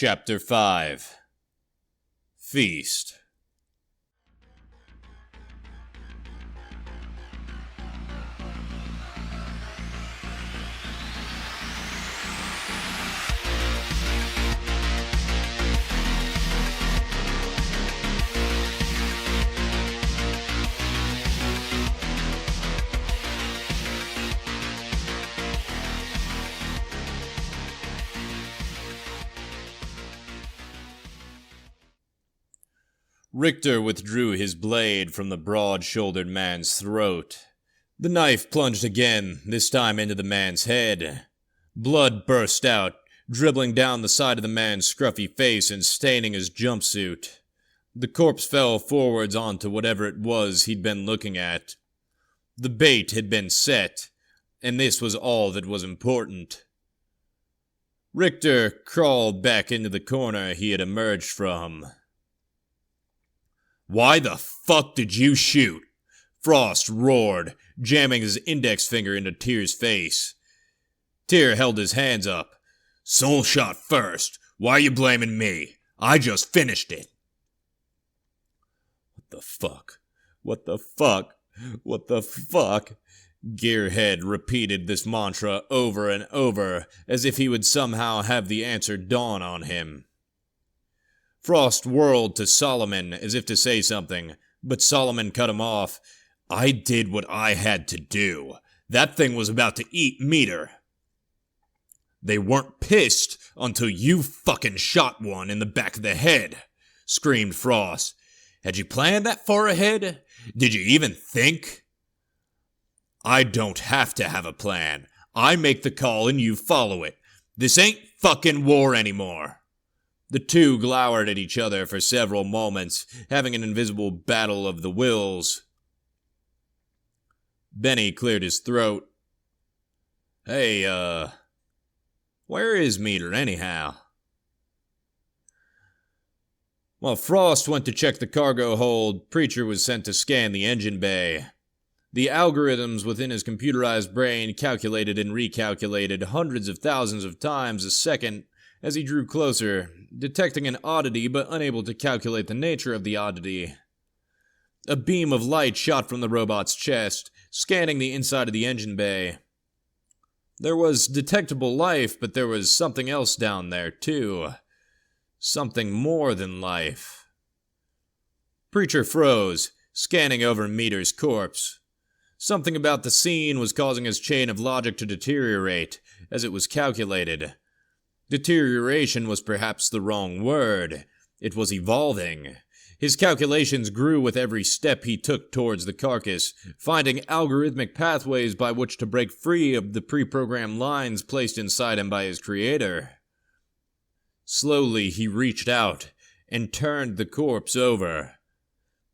Chapter 5 Feast. Richter withdrew his blade from the broad-shouldered man's throat. The knife plunged again, this time into the man's head. Blood burst out, dribbling down the side of the man's scruffy face and staining his jumpsuit. The corpse fell forwards onto whatever it was he'd been looking at. The bait had been set, and this was all that was important. Richter crawled back into the corner he had emerged from. "Why the fuck did you shoot?" Frost roared, jamming his index finger into Tyr's face. Tyr held his hands up. "Soul shot first. Why are you blaming me? I just finished it." "What the fuck? What the fuck? What the fuck?" Gearhead repeated this mantra over and over, as if he would somehow have the answer dawn on him. Frost whirled to Solomon as if to say something, but Solomon cut him off. "I did what I had to do. That thing was about to eat Meter." "They weren't pissed until you fucking shot one in the back of the head," screamed Frost. "Had you planned that far ahead? Did you even think?" "I don't have to have a plan. I make the call and you follow it. This ain't fucking war anymore." The two glowered at each other for several moments, having an invisible battle of the wills. Benny cleared his throat. "Hey, where is Meter anyhow?" While Frost went to check the cargo hold, Preacher was sent to scan the engine bay. The algorithms within his computerized brain calculated and recalculated hundreds of thousands of times a second as he drew closer, detecting an oddity but unable to calculate the nature of the oddity. A beam of light shot from the robot's chest, scanning the inside of the engine bay. There was detectable life, but there was something else down there, too. Something more than life. Preacher froze, scanning over Meter's corpse. Something about the scene was causing his chain of logic to deteriorate, as it was calculated. Deterioration was perhaps the wrong word. It was evolving. His calculations grew with every step he took towards the carcass, finding algorithmic pathways by which to break free of the pre-programmed lines placed inside him by his creator. Slowly he reached out and turned the corpse over.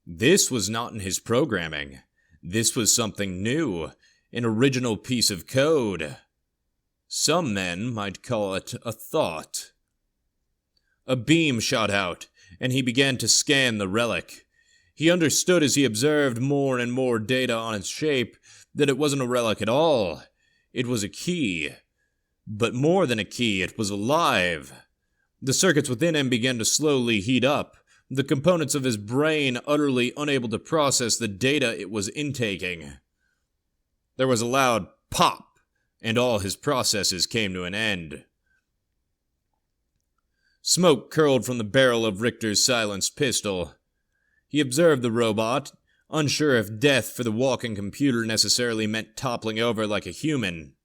This was not in his programming. This was something new, an original piece of code. Some men might call it a thought. A beam shot out, and he began to scan the relic. He understood as he observed more and more data on its shape that it wasn't a relic at all. It was a key. But more than a key, it was alive. The circuits within him began to slowly heat up, the components of his brain utterly unable to process the data it was intaking. There was a loud pop, and all his processes came to an end. Smoke curled from the barrel of Richter's silenced pistol. He observed the robot, unsure if death for the walking computer necessarily meant toppling over like a human.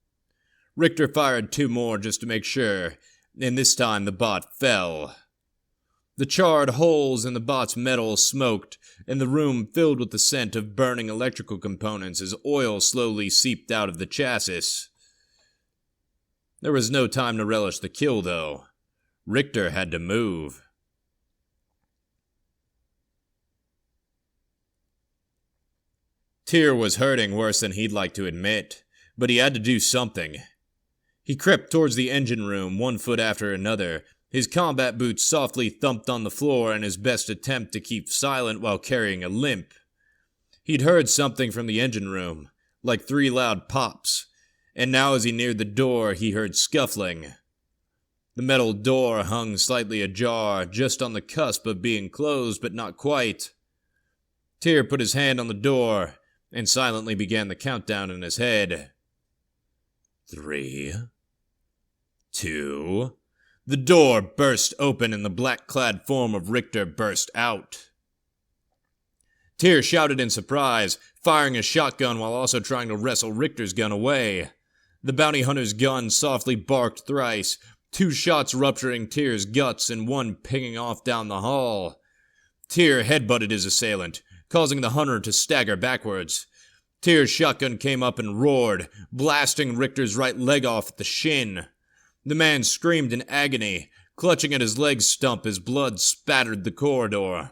Richter fired two more just to make sure, and this time the bot fell. The charred holes in the bot's metal smoked, and the room filled with the scent of burning electrical components as oil slowly seeped out of the chassis. There was no time to relish the kill, though. Richter had to move. Tyr was hurting worse than he'd like to admit, but he had to do something. He crept towards the engine room, one foot after another. His combat boots softly thumped on the floor in his best attempt to keep silent while carrying a limp. He'd heard something from the engine room, like 3 loud pops, and now as he neared the door, he heard scuffling. The metal door hung slightly ajar, just on the cusp of being closed, but not quite. Tyr put his hand on the door and silently began the countdown in his head. 3, 2... The door burst open and the black-clad form of Richter burst out. Tyr shouted in surprise, firing his shotgun while also trying to wrestle Richter's gun away. The bounty hunter's gun softly barked thrice, 2 shots rupturing Tyr's guts and 1 pinging off down the hall. Tyr headbutted his assailant, causing the hunter to stagger backwards. Tyr's shotgun came up and roared, blasting Richter's right leg off at the shin. The man screamed in agony, clutching at his leg stump as blood spattered the corridor.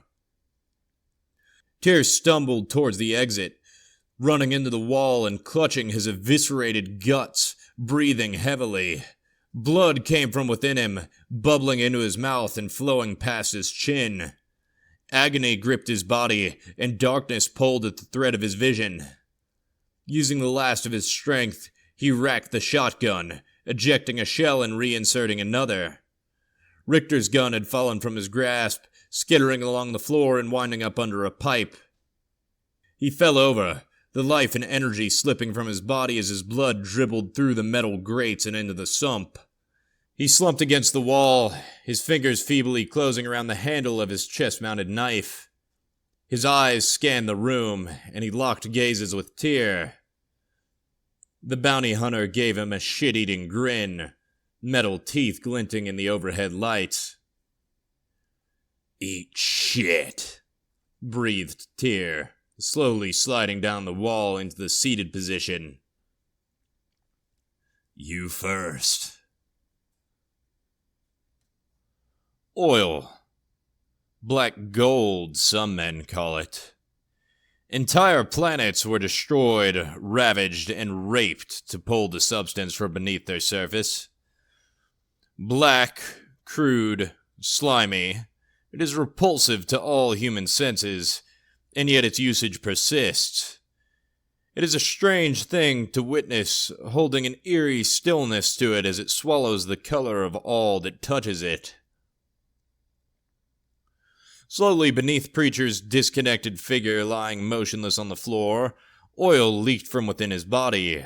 Tyr stumbled towards the exit, running into the wall and clutching his eviscerated guts, breathing heavily. Blood came from within him, bubbling into his mouth and flowing past his chin. Agony gripped his body, and darkness pulled at the thread of his vision. Using the last of his strength, he racked the shotgun, ejecting a shell and reinserting another. Richter's gun had fallen from his grasp, skittering along the floor and winding up under a pipe. He fell over, the life and energy slipping from his body as his blood dribbled through the metal grates and into the sump. He slumped against the wall, his fingers feebly closing around the handle of his chest-mounted knife. His eyes scanned the room, and he locked gazes with Tyr. The bounty hunter gave him a shit-eating grin, metal teeth glinting in the overhead lights. "Eat shit," breathed Tyr, slowly sliding down the wall into the seated position. "You first." Oil. Black gold, some men call it. Entire planets were destroyed, ravaged, and raped to pull the substance from beneath their surface. Black, crude, slimy, it is repulsive to all human senses, and yet its usage persists. It is a strange thing to witness, holding an eerie stillness to it as it swallows the color of all that touches it. Slowly beneath Preacher's disconnected figure lying motionless on the floor, oil leaked from within his body.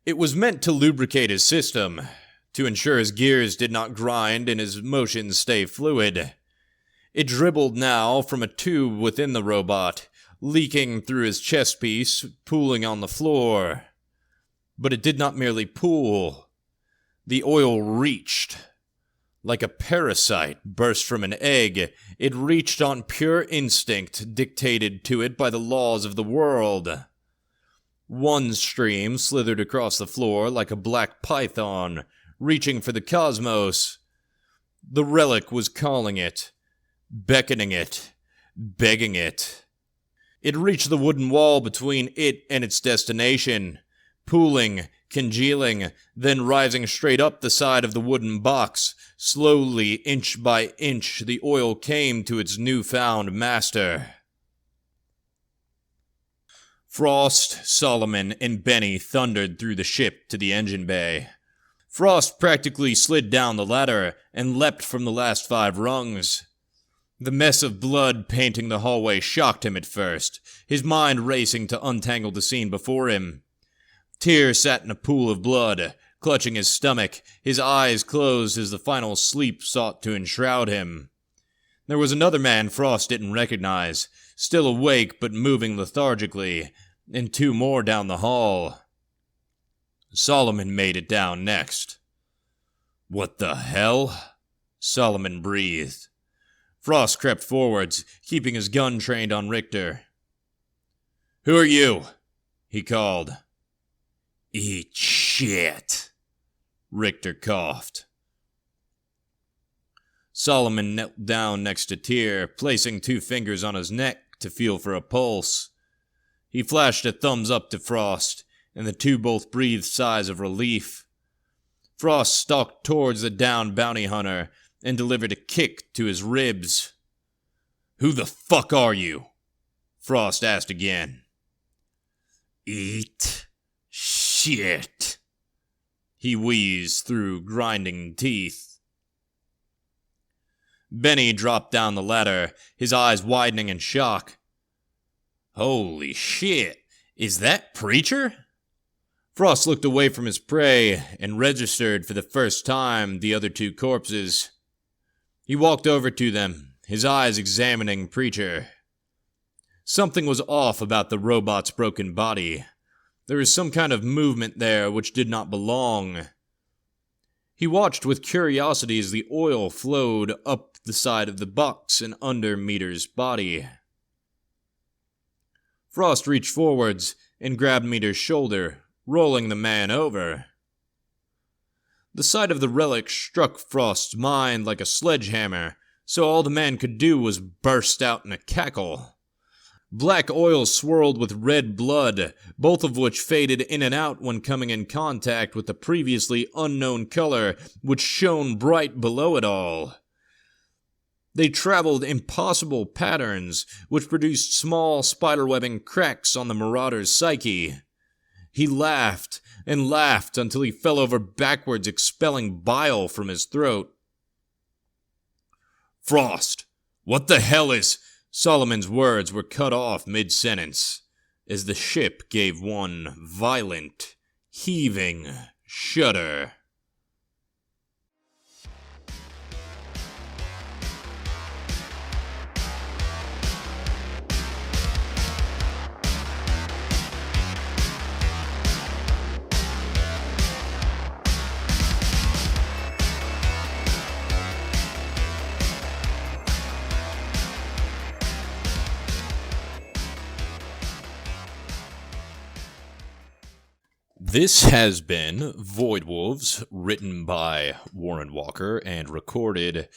It was meant to lubricate his system, to ensure his gears did not grind and his motions stay fluid. It dribbled now from a tube within the robot, leaking through his chest piece, pooling on the floor. But it did not merely pool. The oil reached. Like a parasite burst from an egg, it reached on pure instinct dictated to it by the laws of the world. One stream slithered across the floor like a black python, reaching for the cosmos. The relic was calling it, beckoning it, begging it. It reached the wooden wall between it and its destination, pooling, congealing, then rising straight up the side of the wooden box. Slowly, inch by inch, the oil came to its newfound master. Frost, Solomon, and Benny thundered through the ship to the engine bay. Frost practically slid down the ladder and leapt from the last 5 rungs. The mess of blood painting the hallway shocked him at first, his mind racing to untangle the scene before him. Tyr sat in a pool of blood, clutching his stomach, his eyes closed as the final sleep sought to enshroud him. There was another man Frost didn't recognize, still awake but moving lethargically, and 2 more down the hall. Solomon made it down next. "What the hell?" Solomon breathed. Frost crept forwards, keeping his gun trained on Richter. "Who are you?" he called. "Eat shit," Richter coughed. Solomon knelt down next to Tyr, placing 2 fingers on his neck to feel for a pulse. He flashed a thumbs up to Frost, and the 2 both breathed sighs of relief. Frost stalked towards the downed bounty hunter and delivered a kick to his ribs. "Who the fuck are you?" Frost asked again. "Eat shit," he wheezed through grinding teeth. Benny dropped down the ladder, his eyes widening in shock. Holy shit, is that Preacher? Frost looked away from his prey and registered for the first time the other two corpses. He walked over to them, his eyes examining Preacher. Something was off about the robot's broken body. There was some kind of movement there which did not belong. He watched with curiosity as the oil flowed up the side of the box and under Meter's body. Frost reached forwards and grabbed Meter's shoulder, rolling the man over. The sight of the relic struck Frost's mind like a sledgehammer, so all the man could do was burst out in a cackle. Black oil swirled with red blood, both of which faded in and out when coming in contact with the previously unknown color which shone bright below it all. They traveled impossible patterns, which produced small spiderwebbing cracks on the marauder's psyche. He laughed and laughed until he fell over backwards, expelling bile from his throat. Frost, what the hell is... Solomon's words were cut off mid-sentence, as the ship gave one violent, heaving shudder. This has been Void Wolves, written by Warren Walker and recorded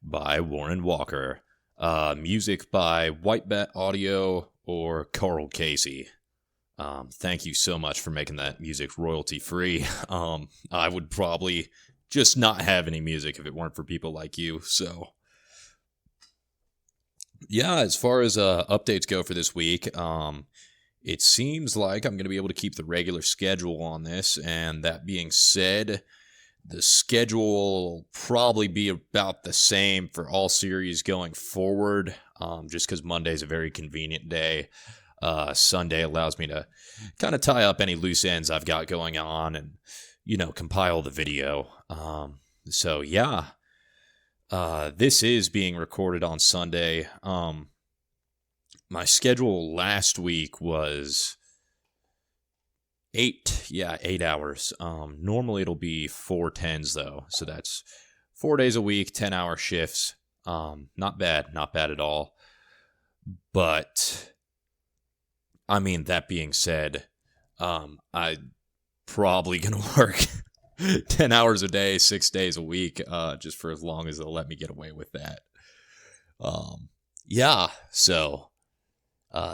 by Warren Walker. Music by White Bat Audio or Carl Casey. Thank you so much for making that music royalty free. I would probably just not have any music if it weren't for people like you. So, yeah, as far as updates go for this week, it seems like I'm going to be able to keep the regular schedule on this, and that being said, the schedule will probably be about the same for all series going forward, just because Monday's a very convenient day. Sunday allows me to kind of tie up any loose ends I've got going on and, compile the video. So, yeah, this is being recorded on Sunday. My schedule last week was 8 hours. Normally it'll be 4 10s though. So that's 4 days a week, 10-hour shifts. Not bad at all. But, that being said, I probably gonna work 10 hours a day, 6 days a week, just for as long as they'll let me get away with that. So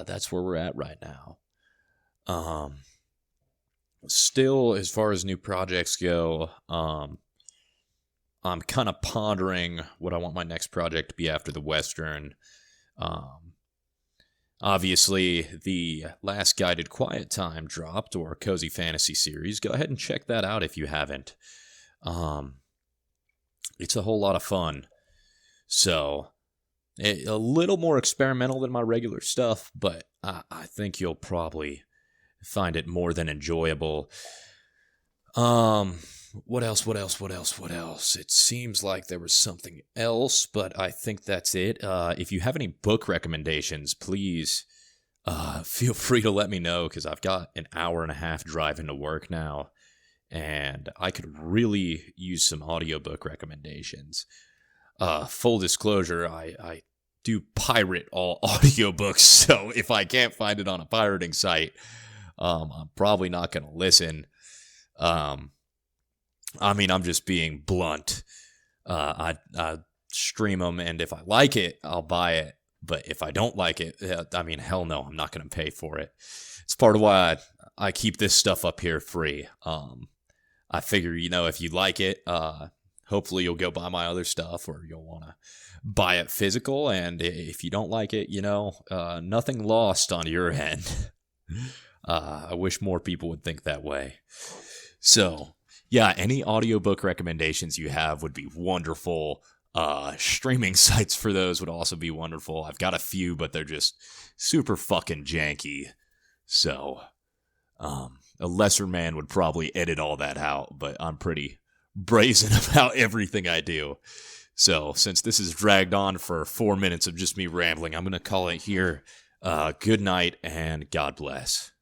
that's where we're at right now. Still, as far as new projects go, I'm kind of pondering what I want my next project to be after the Western. Obviously, the last Guided Quiet Time dropped, or Cozy Fantasy series. Go ahead and check that out if you haven't. It's a whole lot of fun. So, a little more experimental than my regular stuff, but I think you'll probably find it more than enjoyable. What else? It seems like there was something else, but I think that's it. If you have any book recommendations, please feel free to let me know, because I've got an hour and a half driving to work now, and I could really use some audiobook recommendations. Full disclosure, I do pirate all audiobooks, so if I can't find it on a pirating site, I'm probably not going to listen. I'm just being blunt. I stream them, and if I like it, I'll buy it. But if I don't like it, hell no, I'm not going to pay for it. It's part of why I keep this stuff up here free. I figure, if you like it, hopefully you'll go buy my other stuff, or you'll want to buy it physical. And if you don't like it, nothing lost on your end. I wish more people would think that way. So, yeah, any audiobook recommendations you have would be wonderful. Streaming sites for those would also be wonderful. I've got a few, but they're just super fucking janky. So, a lesser man would probably edit all that out, but I'm pretty brazen about everything I do. So, since this has dragged on for 4 minutes of just me rambling, I'm going to call it here. Good night and God bless.